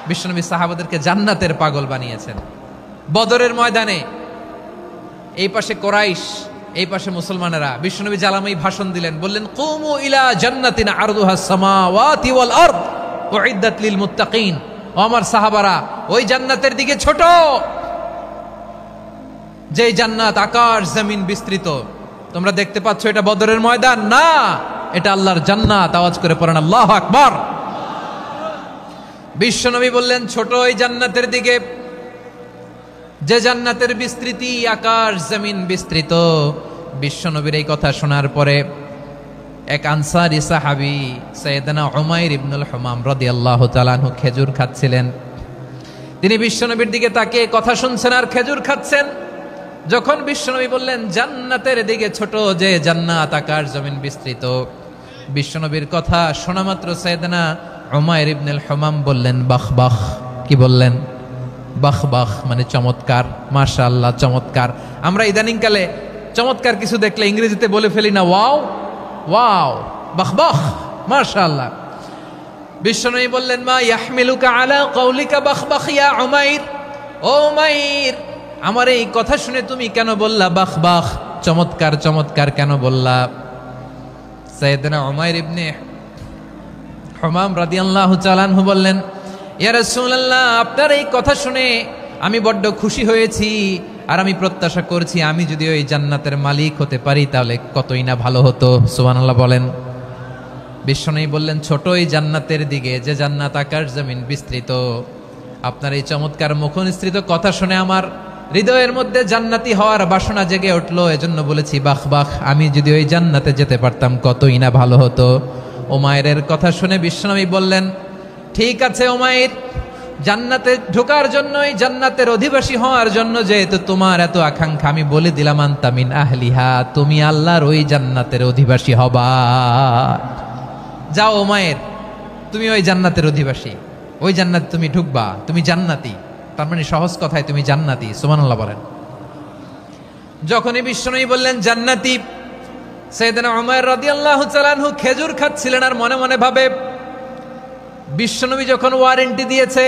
বিশ্বনবী সাহাবাদেরকে জান্নাতের পাগল বানিয়েছেন। বদরের ময়দানে এই পাশে কোরাইশ, এই পাশে মুসলমানেরা। বিশ্বনবী জ্বালাময়ী ভাষণ দিলেন, বললেন কুমু ইলা জান্নাতিন আরদুহাস সামাওয়াতি ওয়াল আরদ উইদ্দাত লিল মুত্তাকিন। ও আমার সাহাবারা, ওই জান্নাতের দিকে ছোট, যে জান্নাত আকাশ জমিন বিস্তৃত। তোমরা দেখতে পাচ্ছ এটা বদরের ময়দান না, এটা আল্লাহর জান্নাত। আওয়াজ করে পড়েন আল্লাহু আকবার। বিশ্বনবী বললেন ছোট ওই জান্নাতের দিকে, যে জান্নাতের বিস্তৃতি আকাশ জমিন বিস্তৃত। বিশ্বনবীর এই কথা শোনার পরে এক আনসারী সাহাবী সাইয়েদনা উমাইর ইবনুল হুমাম রাদিয়াল্লাহু তাআলা আনহু খেজুর খাচ্ছিলেন। তিনি বিশ্বনবীর দিকে তাকিয়ে কথা শুনছেন আর খেজুর খাচ্ছেন। যখন বিশ্বনবী বললেন জান্নাতের দিকে ছোট, যে জান্নাত আকাশ জমিন বিস্তৃত, বিশ্বনবীর কথা শোনা মাত্র সাইয়েদনা উমাইর ইবনুল হুমাম বললেন বাহ বাহ। কি বললেন? বাহ বাহ, মানে চমৎকার, মাশাআল্লাহ, চমৎকার। আমরা ইদানিং কালে চমৎকার কিছু দেখলে ইংরেজিতে বলে ফেলি না ওয়াও ওয়াও, বাহ বাহ, মাশাআল্লাহ। বিশ্বনবী বললেন মা ইয়াহমিলুকা আলা কওলিকা বাহ বাহ ইয়া উমাইর। ও উমাইর, আমার এই কথা শুনে তুমি কেন বললা বাহ বাহ, চমৎকার চমৎকার কেন বললা? সাইয়েদনা উমাইর ইবনে হুমাম রাদিয়াল্লাহু তাআলা আনহু বললেন ইয়া রাসূলুল্লাহ, আপনার এই কথা শুনে আমি বড্ড খুশি হয়েছি, আর আমি প্রত্যাশা করছি আমি যদি ওই জান্নাতের মালিক হতে পারি তাহলে কতই না ভালো হতো। সুবহানাল্লাহ বলেন। বিশ্বনবী বললেন ছোট এই জান্নাতের দিকে, যে জান্নাত আকাশ জমিন বিস্তৃত। আপনার এই চমৎকার মুখনিসৃত কথা শুনে আমার হৃদয়ের মধ্যে জান্নাতি হওয়ার বাসনা জেগে উঠলো, এজন্য বলেছি বাহ বাহ, আমি যদি ওই জান্নাতে যেতে পারতাম কতই না ভালো হতো। উমাইরের কথা শুনে বিশ্বনবী বললেন ঠিক আছে উমাইর, জান্নাতে ঢোকার জন্যই, জান্নাতের অধিবাসী হওয়ার জন্য যেহেতু তোমার এত আকাঙ্ক্ষা, আমি বলে দিলাম আনতা মিন আহলিহা, তুমি আল্লাহর ওই জান্নাতের অধিবাসী হবা। যাও উমাইর, তুমি ওই জান্নাতের অধিবাসী, ওই জান্নাতে তুমি ঢুকবা, তুমি জান্নাতি। তার মানে সহজ কথায় তুমি জান্নাতি। সুবহানাল্লাহ বলেন। যখনই বিশ্বনবী বললেন জান্নাতি, সাইয়েদনা উমাইর রাদিয়াল্লাহু তাআলা আনহু খেজুর খাচ্ছিলেন আর মনে মনে ভাবে বিশ্বনবী যখন ওয়ারেন্টি দিয়েছে,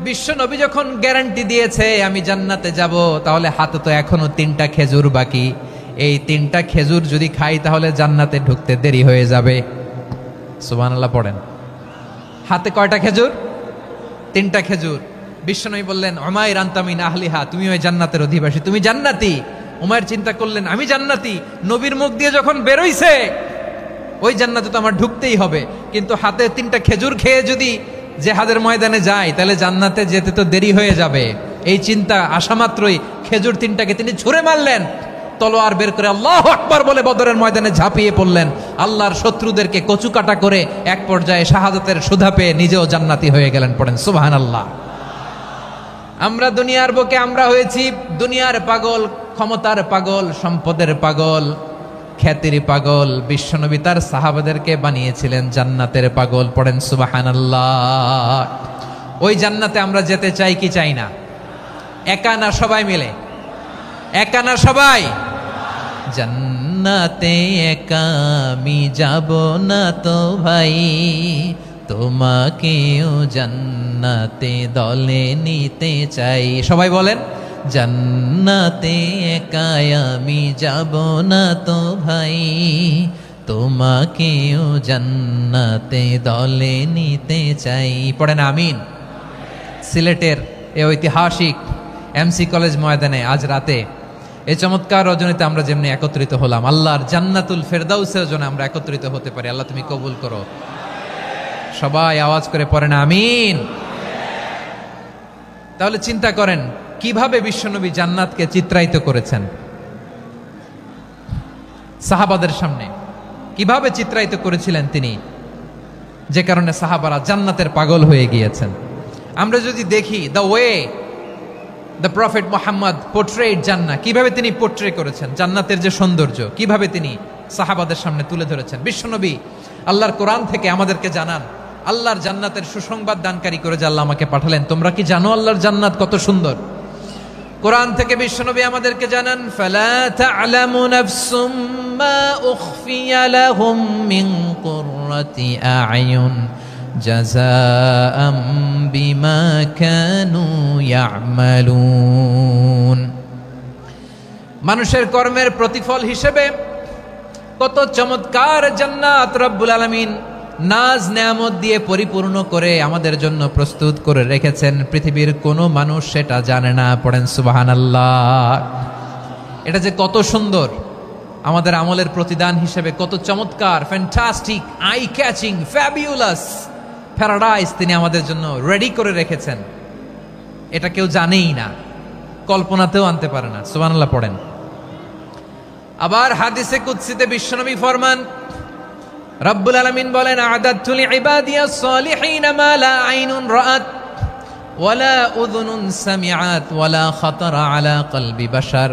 বিশ্বনবী যখন গ্যারান্টি দিয়েছে আমি জান্নাতে যাব, তাহলে হাতে তো এখনো 3টা খেজুর বাকি। এই 3টা খেজুর যদি খাই তাহলে জান্নাতে ঢুকতে দেরি হয়ে যাবে। সুবহানাল্লাহ পড়েন। হাতে কয়টা খেজুর? 3টা খেজুর। বিশ্বনবী বললেন উমাইর আনতা মিন আহলিহা, তুমি ওই জান্নাতের অধিবাসী, তুমি জান্নাতি। উমাইর চিন্তা করলেন আমি জান্নাতি, নবীর মুখ দিয়ে যখন বেরোইছে ওই জান্নাতে তো আমার ঢুকতেই হবে, কিন্তু হাতে 3টা খেজুর খেয়ে যদি জিহাদের ময়দানে যাই তাহলে জান্নাতে যেতে তো দেরি হয়ে যাবে। এই চিন্তা আসা মাত্রই খেজুর 3টাকে তিনি ছুঁড়ে মারলেন, তলোয়ার বের করে আল্লাহু আকবার বলে বদরের ময়দানে ঝাঁপিয়ে পড়লেন। আল্লাহর শত্রুদেরকে কচুকাটা করে এক পর্যায়ে শাহাদাতের সুধা পেয়ে নিজেও জান্নাতি হয়ে গেলেন। পড়েন সুবহানাল্লাহ। আমরা দুনিয়ার বুকে আমরা হয়েছি দুনিয়ার পাগল, ক্ষমতার পাগল, সম্পদের পাগল, খ্যাতির পাগল। বিশ্বনবী তার সাহাবাদেরকে বানিয়েছিলেন জান্নাতের পাগল। পড়েন সুবহানাল্লাহ। ওই জান্নাতে আমরা যেতে চাই কি চাই না? একা না সবাই মিলে? একা না সবাই? জান্নাতে একা আমি যাব না তো ভাই, তোমাকেও জান্নাতে দলে নিতে চাই। সবাই বলেন জান্নাতে একা আমি যাব না তো ভাই, তোমাকেও জান্নাতে দলে নিতে চাই। পড়েন আমিন। সিলেটের এই ঐতিহাসিক এমসি কলেজ ময়দানে আজ রাতে এই চমৎকার রজনীতে আমরা যেমনি একত্রিত হলাম, আল্লাহর জান্নাতুল ফেরদাউসের জন্য আমরা একত্রিত হতে পারি। আল্লাহ তুমি কবুল করো। সবাই আওয়াজ করে পড়েন আমিন। তাহলে চিন্তা করেন কিভাবে বিশ্বনবী জান্নাতকে চিত্রায়িত করেছেন সাহাবাদের সামনে, কিভাবে চিত্রায়িত করেছিলেন তিনি, যে কারণে সাহাবারা জান্নাতের পাগল হয়ে গিয়েছেন। আমরা যদি দেখি the way the prophet Muhammad portrait জান্নাত, কিভাবে তিনি পোর্ট্রে করেছেন জান্নাতের যে সৌন্দর্য, কিভাবে তিনি সাহাবাদের সামনে তুলে ধরেছেন। বিশ্বনবী আল্লাহর কোরআন থেকে আমাদেরকে জানান আল্লাহর জান্নাতের সুসংবাদ দানকারী করে যে আল্লাহ আমাকে পাঠালেন। তোমরা কি জানো আল্লাহর জান্নাত কত সুন্দর? কোরআন থেকে বিশ্বনবী আমাদেরকে জানান ফালা তা'লামু নাফসুম মা উখফিয়া লাহুম মিন কুররাতি আ'য়ুন জাযাআম বিমা কানু ইয়ামালুন। মানুষের কর্মের প্রতিফল হিসেবে কত চমৎকার জান্নাত রব্বুল আলামিন নাজ নেয়ামত দিয়ে পরিপূর্ণ করে আমাদের জন্য প্রস্তুত করে রেখেছেন। পৃথিবীর কোনো মানুষ সেটা জানে না। পড়েন সুবহানাল্লাহ। এটা যে কত সুন্দর, আমাদের আমলের প্রতিদান হিসেবে কত চমৎকার, fantastic, eye catching, fabulous paradise তিনি আমাদের জন্য রেডি করে রেখেছেন। এটা কেউ জানেই না, কল্পনাতেও আনতে পারে না। সুবহানাল্লাহ পড়েন। আবার হাদিসে কুদসিতে বিশ্বনবী ফরমান, রব্বুল আলামিন বলেন, আ'দাতু লিইবাদিয়াস সালিহিন মা লা আইনুন রাআত ওয়ালা উযুনুন সামিআত ওয়ালা খাতারা আলা কলবি বাশার।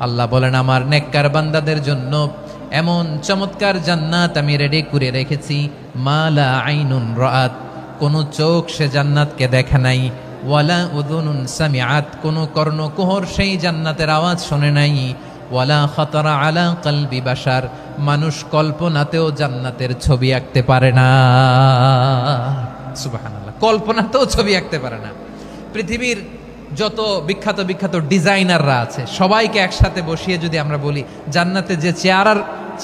আল্লাহ বলেন, আমার নেককার বান্দাদের জন্য এমন চমৎকার জান্নাত আমি রেডি করে রেখেছি, মা লা আইনুন রাআত, কোন চোখ সে জান্নাতকে দেখে নাই, ওয়ালা উযুনুন সামিআত, কোন কর্ণকুহর সেই জান্নাতের আওয়াজ শোনে নাই, ওয়ালা খাতারা আলা কলবি বাশার, মানুষ কল্পনাতেও জান্নাতের ছবি আঁকতে পারে না। সুবহানাল্লাহ, কল্পনাতেও ছবি আঁকতে পারে না। পৃথিবীর যত বিখ্যাত বিখ্যাত ডিজাইনাররা আছে সবাইকে একসাথে বসিয়ে যদি আমরা বলি জান্নাতে যে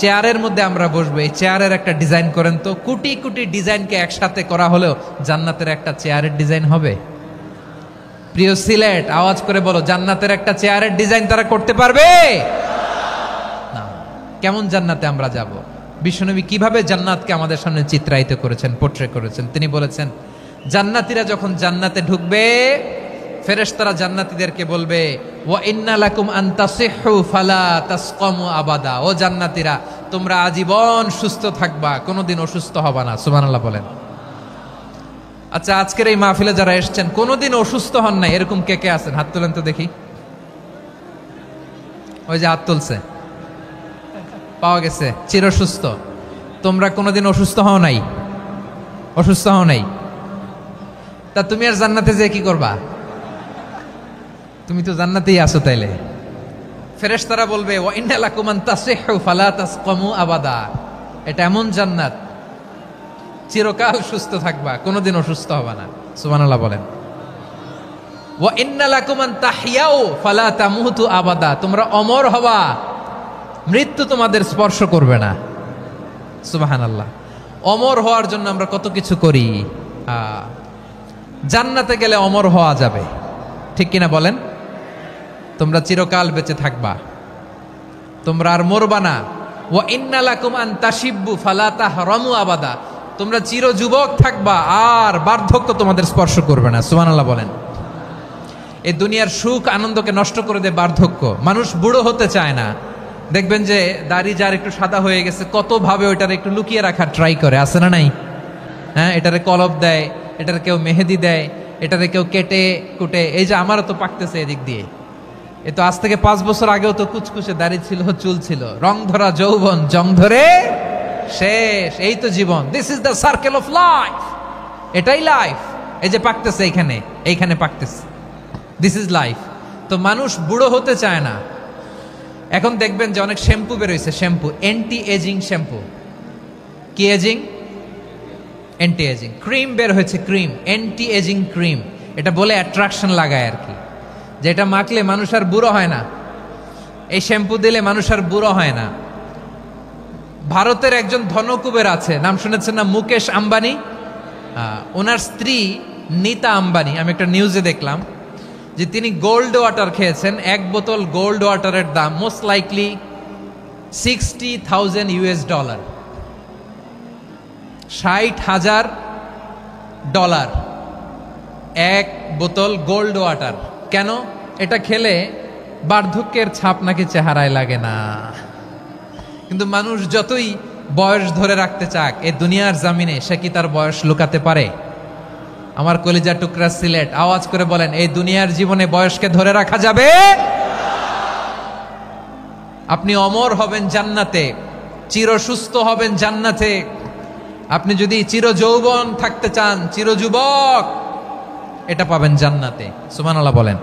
চেয়ারের মধ্যে আমরা বসবো, এই চেয়ারের একটা ডিজাইন করেন তো, কোটি কোটি ডিজাইনকে একসাথে করা হলেও জান্নাতের একটা চেয়ারের ডিজাইন হবে? প্রিয় সিলেট, আওয়াজ করে বলো, জান্নাতের একটা চেয়ারের ডিজাইন তারা করতে পারবে না। কেমন জান্নাতে আমরা যাব? বিশ্বনবী কিভাবে জান্নাতকে আমাদের সামনে চিত্রায়িত করেছেন, পোট্রে করেছেন। তিনি বলেছেন, জান্নাতীরা যখন জান্নাতে ঢুকবে, ফেরেশতারা জান্নাতীদেরকে বলবে, ওয়া ইন্না লাকুম আন তাসিহু ফালা তাসকামু আবাদা। ও জান্নাতীরা, তোমরা আজীবন সুস্থ থাকবা, কোনোদিন অসুস্থ হবা না। সুবহানাল্লাহ বলেন। আচ্ছা, আজকের এই মাহফিলে যারা এসেছেন কোনোদিন অসুস্থ হন নাই, এরকম কে কে আছেন? হাত তোলেন তো দেখি। ওই যে হাত তুলছে, পাওয়া গেছে, চিরসুস্থ। তোমরা কোনোদিন অসুস্থ হও নাই? অসুস্থ হও নাই? তা তুমি আর জান্নাতে যে কি করবা? তুমি তো জান্নাতেই আছো। তাইলে ফেরেশতারা বলবে, ওয়া ইন্না লাকুম আন তাসিহু ফালা তাসকামু আবাদা। এটা এমন জান্নাত, চিরকাল সুস্থ থাকবা, কোনোদিন অসুস্থ হবা না। সুবহানাল্লাহ বলেন। ওয়া ইন্না লাকুম আন তাহইয়াউ ফালা তামুতু আবাদা। তোমরা অমর হবা, মৃত্যু তোমাদের স্পর্শ করবে না। সুবহানাল্লাহ। অমর হওয়ার জন্য আমরা কত কিছু করি। জান্নাতে গেলে অমর হওয়া যাবে, ঠিক কিনা বলেন? তোমরা চিরকাল বেঁচে থাকবা, তোমরা আর মরবা না। ওয়া ইন্না লাকুম আন তাশিব্বু ফালা তাহরামু আবাদা। তোমরা চির যুবক থাকবা, আর বার্ধক্য তোমাদের স্পর্শ করবে না। সুবহানাল্লাহ বলেন। এই দুনিয়ার সুখ আনন্দকে নষ্ট করে দেয় বার্ধক্য। মানুষ বুড়ো হতে চায় না। দেখবেন যে দাড়ি যার একটু সাদা হয়ে গেছে, কত ভাবে ওইটার একটু লুকিয়ে রাখার ট্রাই করে, আছে না নাই? হ্যাঁ, এটারে কলব দেয়, এটারে কেউ মেহেদি দেয়, এটারে কেউ কেটে কুটে। এই যে আমারও তো পাকতেছে এদিক দিয়ে। এ তো আজ থেকে 5 বছর আগেও তো কুচকুচে দাড়ি ছিল, চুল ছিল, রং ধরা যৌবন, জং ধরে শেষ। এই তো জীবন। This is the circle of life. এটাই লাইফ। এই যে পাকতেছে এইখানে পাকতেছে, দিস ইজ লাইফ। তো মানুষ বুড়ো হতে চায় না। এখন দেখবেন যে অনেক শ্যাম্পু বেরোইছে, শ্যাম্পু, অ্যান্টি এজিং শ্যাম্পু। কি এজিং? Anti aging. ক্রিম বের হয়েছে, ক্রিম, অ্যান্টি এজিং ক্রিম। এটা বলে অ্যাট্রাকশন লাগায় আর কি, যে এটা মাখলে মানুষ আর বুড়ো হয় না, এই শ্যাম্পু দিলে মানুষ আর বুড়ো হয় না। ভারতের একজন ধনকুবের আছে, নাম শুনেছেন না? মুকেশ আম্বানি। ওনার স্ত্রী নীতা আম্বানি, আমি একটা নিউজে দেখলাম যে তিনি গোল্ড ওয়াটার খেয়েছেন। 1 বোতল গোল্ড ওয়াটারের দাম মোস্ট লাইকলি $60,000 $60,000 1 বোতল গোল্ড ওয়াটার। কেন? এটা খেলে বার্ধক্যের ছাপ নাকি চেহারায় লাগে না। কিন্তু মানুষ যতই বয়স ধরে রাখতে চাক, এই দুনিয়ার জামিনে সে কি তার বয়স লুকাতে পারে? আমার কলিজা টুকরা সিলেট, আওয়াজ করে বলেন, এই দুনিয়ার জীবনে বয়সকে ধরে রাখা যাবে? আপনি অমর হবেন জান্নাতে, চির সুস্থ হবেন জান্নাতে। আপনি যদি চির যৌবন থাকতে চান, চির যুবক, এটা পাবেন জান্নাতে। সুবহানাল্লাহ বলেন।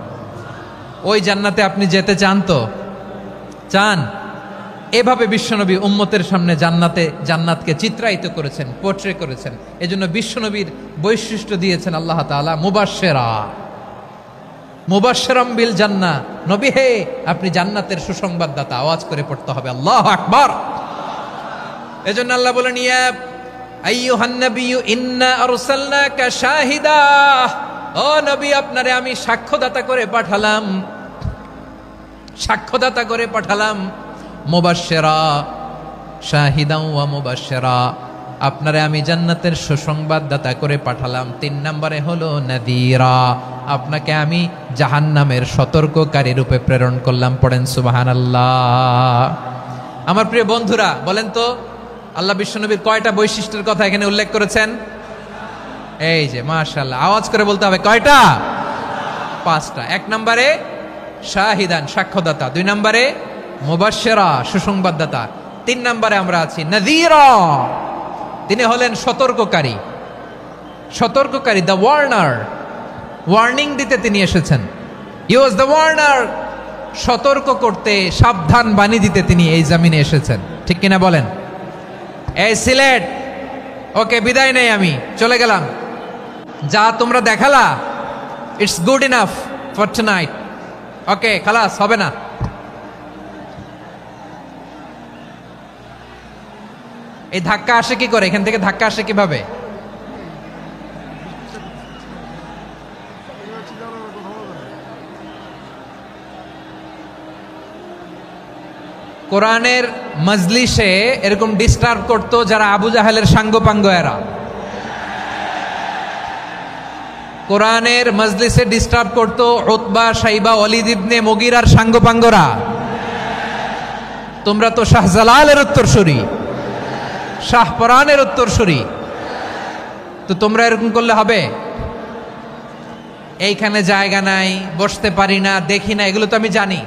ওই জান্নাতে আপনি যেতে চান তো? চান? এভাবে বিশ্বনবী উম্মতের সামনে জান্নাতকে চিত্রায়িত করেছেন, পোর্ট্রে করেছেন। এজন্য বিশ্বনবীর বৈশিষ্ট্য দিয়েছেন আল্লাহ তাআলা মুবাশশিরাম বিল জান্নাহ। নবী হে, আপনি জান্নাতের সুসংবাদদাতা। আওয়াজ করে পড়তে হবে আল্লাহু আকবার। এজন্য আল্লাহ বলেন, ইয়া আইয়ুহান নাবিয়্যু ইন্না আরসালনাকা শাহিদা, ও নবী আপনারে আমি সাক্ষ্যদাতা করে পাঠালাম। মুবাশশিরা শাহিদাও ওয়া মুবাশশিরা, আপনারে আমি জান্নাতের সুসংবাদদাতা করে পাঠালাম। 3 নম্বরে হলো নাযীরা, আপনাকে আমি জাহান্নামের সতর্ককারী রূপে প্রেরণ করলাম। পড়েন সুবহানাল্লাহ। আমার প্রিয় বন্ধুরা, বলেন তো আল্লাহ বিশ্বনবীর কয়টা বৈশিষ্ট্যের কথা এখানে উল্লেখ করেছেন? এই যে মাশাআল্লাহ, আওয়াজ করে বলতে হবে কয়টা? 5টা। 1 নম্বরে শাহিদান, সাক্ষ্যদাতা। 2 নম্বরে মুবাশশিরা, সুসংবাদদাতা। 3 নম্বরে আমরা আছি নাযীরা, তিনি হলেন সতর্ককারী, দ্য ওয়ার্নার। ওয়ার্নিং দিতে তিনি এসেছেন। হি ওয়াজ দ্য ওয়ার্নার, সতর্ক করতে, সাবধান বাণী দিতে তিনি এই জমিনে এসেছেন। ঠিক কিনা বলেন? এই সিলেট, ওকে বিদায় নেই, আমি চলে গেলাম। যা তোমরা দেখালা, it's good enough for tonight. Okay, খালাস, হবে না। এই ধাক্কা আসে কি করে? এখান থেকে ধাক্কা আসে কিভাবে? কোরআনের মজলিসে এরকম ডিস্টার্ব করতো যারা আবু জাহেলের সাঙ্গপাঙ্গ এরা। কোরআনের মজলিসে ডিস্টার্ব করতো উতবা, শাইবা, ওয়ালিদ ইবনে মুগীরার সাঙ্গপাঙ্গরা। তোমরা তো শাহজালালের উত্তরসূরি, শাহপরানের উত্তরসূরি, তো তোমরা এরকম করলে হবে? এইখানে জায়গা নাই, বসতে পারি না, দেখি না, এগুলো তো আমি জানি।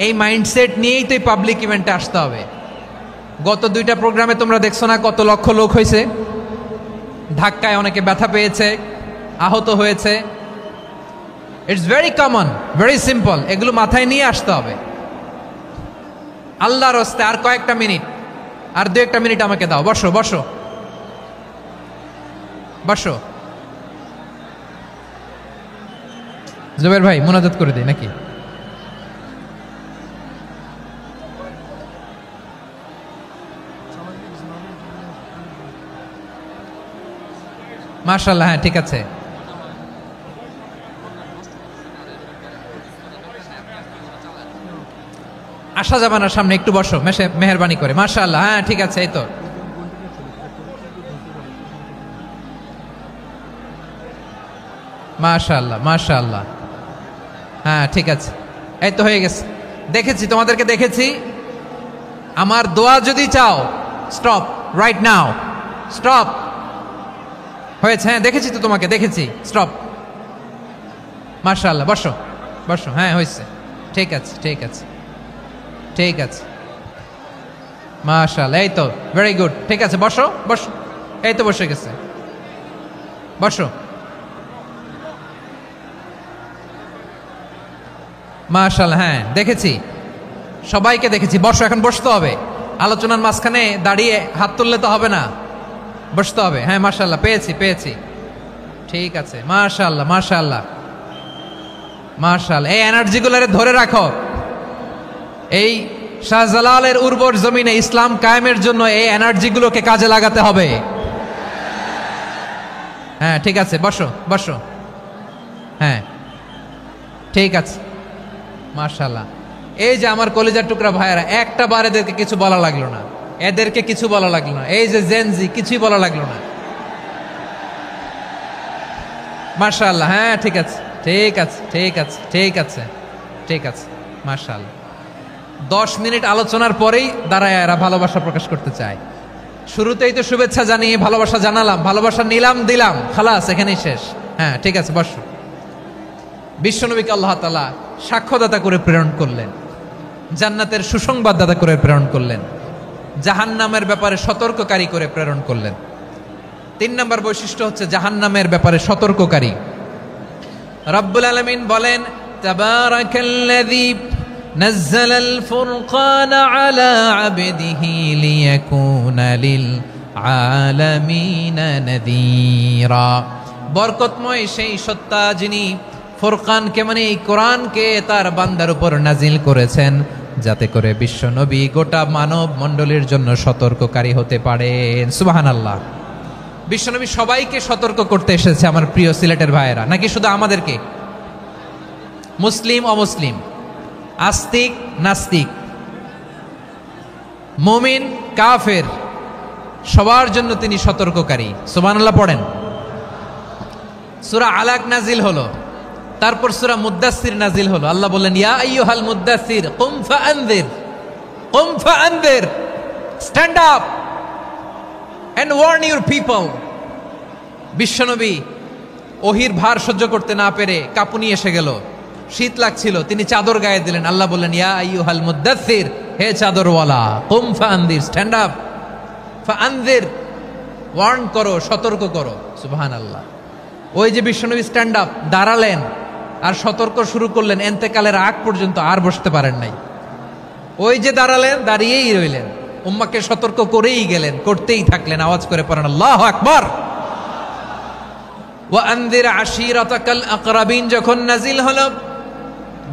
এই মাইন্ডসেট নিয়েই তো এই পাবলিক ইভেন্টে আসতে হবে। গত 2টা প্রোগ্রামে তোমরা দেখছো না কত লক্ষ লোক হয়েছে? ধাক্কায় অনেকে ব্যথা পেয়েছে, আহত হয়েছে। It's very common, very simple. এগুলো মাথায় নিয়ে আসতে হবে। আল্লাহর রাস্তায় আর কয়েকটা মিনিট, আর 2-1টা মিনিট আমাকে দাও। বসো বসো বসো। জুবের ভাই মুনাজাত করে দিই নাকি? মাশাআল্লাহ, হ্যাঁ ঠিক আছে। আসা যাবে না সামনে, একটু বসো মেহেরবানি করে। মাশাআল্লাহ, হ্যাঁ ঠিক আছে। এই তো মাশাআল্লাহ, মাশাআল্লাহ, হ্যাঁ ঠিক আছে। এই তো হয়ে গেছে। দেখেছি, তোমাদেরকে দেখেছি। আমার দোয়া যদি চাও, স্টপ রাইট নাও, স্টপ। হয়েছে? হ্যাঁ দেখেছি তো, তোমাকে দেখেছি। স্টপ। মাশাআল্লাহ, বসো বসো। হ্যাঁ হয়েছে, ঠিক আছে ঠিক আছে ঠিক আছে। মাশাআল্লাহ, এই তো ভেরি গুড। ঠিক আছে, বসো বসো। এই তো বসে গেছে, বসো। মাশাআল্লাহ, হ্যাঁ দেখেছি, সবাইকে দেখেছি। বসো, এখন বসতে হবে। আলোচনার মাঝখানে দাঁড়িয়ে হাত তুললে তো হবে না, বসতে হবে। হ্যাঁ মাশাআল্লাহ, পেয়েছি। ঠিক আছে, মাশাআল্লাহ মাশাআল্লাহ মাশাআল্লাহ। এই এনার্জিগুলোরে ধরে রাখো। এই শাহজালালের উর্বর জমিনে ইসলাম কায়েমের জন্য এই এনার্জিগুলোকে কাজে লাগাতে হবে। হ্যাঁ ঠিক আছে, বসো বসো। হ্যাঁ ঠিক আছে, মাশাআল্লাহ। এই যে আমার কলিজার টুকরা ভাইয়েরা, একটা বার এদেরকে কিছু বলা লাগলো না, এদেরকে কিছু বলা লাগলো না। এই যে জেনজি, কিছুই বলা লাগলো না। মাশাআল্লাহ, হ্যাঁ ঠিক আছে ঠিক আছে ঠিক আছে ঠিক আছে ঠিক আছে। মাশাআল্লাহ। 10 মিনিট আলোচনার পরেই দাঁড়ায় এরা ভালোবাসা প্রকাশ করতে চায়। শুরুতেই তো শুভেচ্ছা জানিয়ে ভালোবাসা জানালাম, ভালোবাসা নিলাম, দিলাম, খালাস, এখানেই শেষ। হ্যাঁ ঠিক আছে, বসো। বিশ্বনবীকে আল্লাহ তাআলা সাক্ষ্যদাতা করে প্রেরণ করলেন, জান্নাতের সুসংবাদদাতা করে প্রেরণ করলেন, জাহান্নামের ব্যাপারে সতর্ককারী করে প্রেরণ করলেন। 3 নম্বর বৈশিষ্ট্য হচ্ছে জাহান্নামের ব্যাপারে সতর্ককারী। রব্বুল আলামিন বলেন, তাবারাকাল্লাযী নাজ্জালাল ফুরকান আলা আবদিহি লিয়াকুনা লিল আলামিনা নাযীরা। বরকতময় সেই সত্তা যিনি ফুরকানকে মানে এই কোরআনকে তার বান্দার উপর নাজিল করেছেন, যাতে করে বিশ্ব নবী গোটা মানব মণ্ডলীর জন্য সতর্ককারী হতে পারেন। সুবহানাল্লাহ। বিশ্বনবী সবাইকে সতর্ক করতে এসেছে আমার প্রিয় সিলেটের ভাইয়েরা, নাকি শুধু আমাদেরকে? মুসলিম অমুসলিম, আস্তিক নাস্তিক, মুমিন কাফের, সবার জন্য তিনি সতর্ককারী। সুবহানাল্লাহ পড়েন। সূরা আলাক নাজিল হলো, তারপর সূরা মুদ্দাসসির নাজিল হলো। আল্লাহ বললেন, ইয়া আইয়ুহাল মুদ্দাসসির কুম ফাআনযির, stand up and warn your people. বিশ্বনবী ওহির ভার সহ্য করতে না পেরে কাঁপুনি এসে গেল, শীত লাগছিল, তিনি চাদর গায়ে দিলেন। আল্লাহ বললেন, ইয়া আইয়ুহাল মুদ্দাসসির, হে চাদরওয়ালা, কুম ফাআনযির, স্ট্যান্ড আপ, ফাআনযির, ওয়ার্ন করো, সতর্ক করো। সুবহানাল্লাহ। ওই যে বিশ্বনবী স্ট্যান্ড আপ, দাঁড়ালেন আর সতর্ক শুরু করলেন, এন্তেকালের আগ পর্যন্ত আর বসতে পারেন নাই। ওই যে দাঁড়ালেন, দাঁড়িয়েই রইলেন, উম্মাকে সতর্ক করেই গেলেন, করতেই থাকলেন। আওয়াজ করে পড়েন আল্লাহু আকবার। ওয়া আনযির আশীরাতাকাল আকরাবিন যখন নাজিল হলো,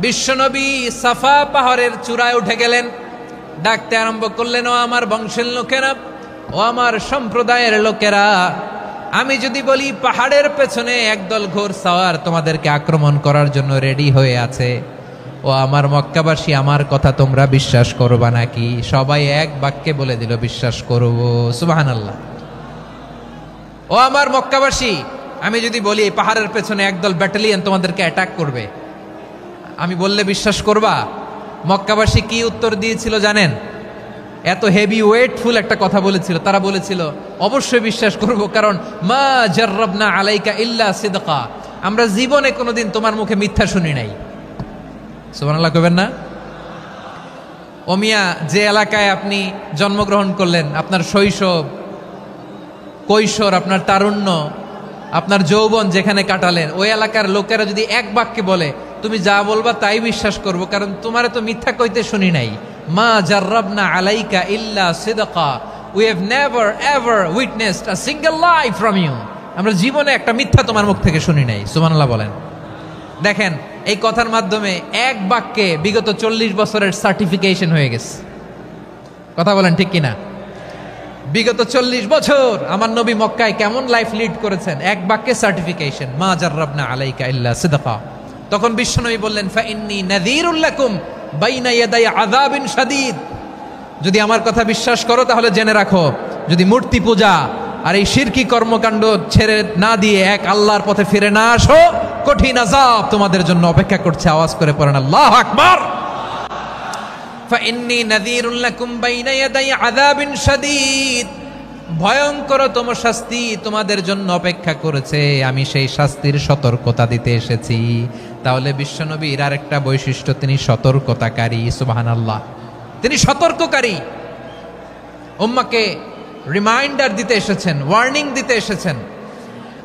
বিশ্বনবী সাফা পাহাড়ের চূড়ায় উঠে গেলেন, ডাকতে আরম্ভ করলেন, ও আমার বংশের লোকেরা, ও আমার সম্প্রদায়ের লোকেরা, আমি যদি বলি পাহাড়ের পেছনে একদল ঘোড়সাওয়ার তোমাদেরকে আক্রমণ করার জন্য রেডি হয়ে আছে, ও আমার মক্কাবাসী, আমার কথা তোমরা বিশ্বাস করবা নাকি? সবাই এক বাক্যে বলে দিল, বিশ্বাস করব। সুবহানাল্লাহ। ও আমার মক্কাবাসী, আমি যদি বলি পাহাড়ের পেছনে একদল ব্যাটালিয়ন তোমাদেরকে অ্যাটাক করবে, আমি বললে বিশ্বাস করবা? মক্কাবাসী কি উত্তর দিয়েছিল জানেন? এত হেভি ওয়েটফুল একটা কথা বলেছিল। তারা বলেছিল, অবশ্যই বিশ্বাস করব, কারণ মা জাররাবনা আলাইকা ইল্লা সিদকা, আমরা জীবনে কোনোদিন তোমার মুখে মিথ্যা শুনি নাই। সুবহানাল্লাহ কইবেন না? ও মিয়া, যে এলাকায় আপনি জন্মগ্রহণ করলেন, আপনার শৈশব, কৈশোর, আপনার তারুণ্য, আপনার যৌবন যেখানে কাটালেন, ওই এলাকার লোকেরা যদি এক বাক্যে বলে তুমি যা বলবা তাই বিশ্বাস করব, কারণ তোমারে তো মিথ্যা কইতে শুনি নাই। মা জাররাবনা আলাইকা ইল্লা সিদকা, we have never ever witnessed a single lie from you, আমরা জীবনে একটা মিথ্যা তোমার মুখ থেকে শুনি নাই। সুবহানাল্লাহ বলেন। দেখেন, এই কথার মাধ্যমে এক বাক্যে বিগত 40 বছরের সার্টিফিকেশন হয়ে গেছে। কথা বলেন ঠিক কিনা? বিগত 40 বছর আমার নবী মক্কায় কেমন লাইফ লিড করেছেন, এক বাক্যে সার্টিফিকেশন, মা জাররাবনা আলাইকা ইল্লা সিদকা। তখন বিশ্বনবী বললেন, ফাইন্নী নাযীরুল লাকুম বাইনা ইয়াদাই আযাবিন শাদীদ, যদি আমার কথা বিশ্বাস করো তাহলে জেনে রাখো, যদি মূর্তি পূজা আর এই শিরকি কর্মকাণ্ড ছেড়ে না দিয়ে এক আল্লাহর পথে ফিরে না আসো, কঠিন আযাব তোমাদের জন্য অপেক্ষা করছে। আওয়াজ করে পড়েন আল্লাহু আকবার। ফাইন্নী নাযীরুল লাকুম বাইনা ইয়াদাই আযাবিন শাদীদ, ভয়ঙ্করতম শাস্তি তোমাদের জন্য অপেক্ষা করেছে, আমি সেই শাস্তির সতর্কতা দিতে এসেছি। তাহলে বিশ্বনবীর আরেকটা বৈশিষ্ট্য, তিনি সতর্কতাকারী। সুবহানাল্লাহ। তিনি সতর্ককারী, উম্মাকে রিমাইন্ডার দিতে এসেছেন, ওয়ার্নিং দিতে এসেছেন।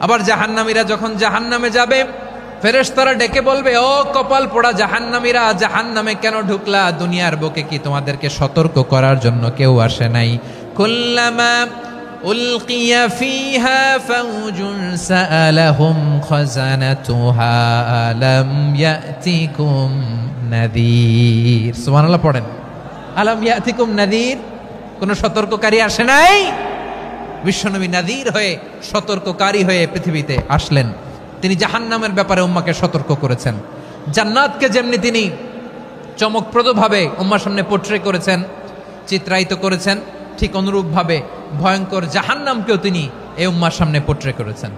আবার জাহান্নামীরা যখন জাহান্নামে যাবে, ফেরেশতারা ডেকে বলবে, ও কপাল পোড়া জাহান্নামীরা, জাহান্নামে কেন ঢুকলা? দুনিয়ার বুকে কি তোমাদেরকে সতর্ক করার জন্য কেউ আসে নাই? কুল্লামা উলকিয়া ফিহা ফাউজুন সাআলাহুম খাযানাতুহা আলাম ইয়াতিকুম নাযীর। সুবহানাল্লাহ পড়েন। আলাম ইয়াতিকুম নাযীর, কোন সতর্ককারী আসে নাই? বিশ্বনবী নাযীর হয়ে, সতর্ককারী হয়ে পৃথিবীতে আসলেন। তিনি জাহান্নামের ব্যাপারে উম্মাকে সতর্ক করেছেন। জান্নাতকে যেমনি তিনি চমকপ্রদভাবে উম্মার সামনে পোট্রে করেছেন, চিত্রায়িত করেছেন, ঠিক অনুরূপভাবে ভয়ঙ্কর জাহান্নামকেও তিনি এই উম্মার সামনে পোট্রে করেছেন।